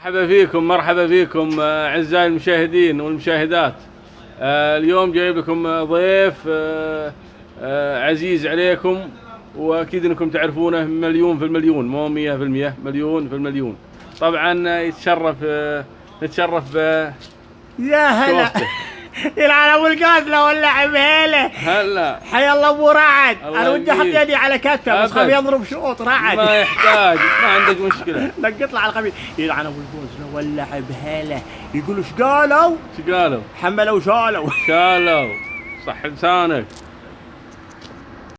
مرحبا فيكم مرحبا فيكم أعزائي المشاهدين والمشاهدات. اليوم جايب لكم ضيف عزيز عليكم، وأكيد أنكم تعرفونه مليون في المليون، مو 100%، مليون في المليون. طبعا يتشرف نتشرف يا هلا يلعن ابو القاتله ولع بهيله. هلا حيا الله ابو رعد. الله انا ودي احط يبقيك. يدي على كتفه بس خاف يضرب شوط رعد. ما يحتاج، ما عندك مشكلة. لك اطلع على الخبيث. يلعن ابو القاتله ولع بهيله. يقولوا ايش قالوا؟ ايش قالوا؟ حملوا وشالوا. شالوا. صح لسانك.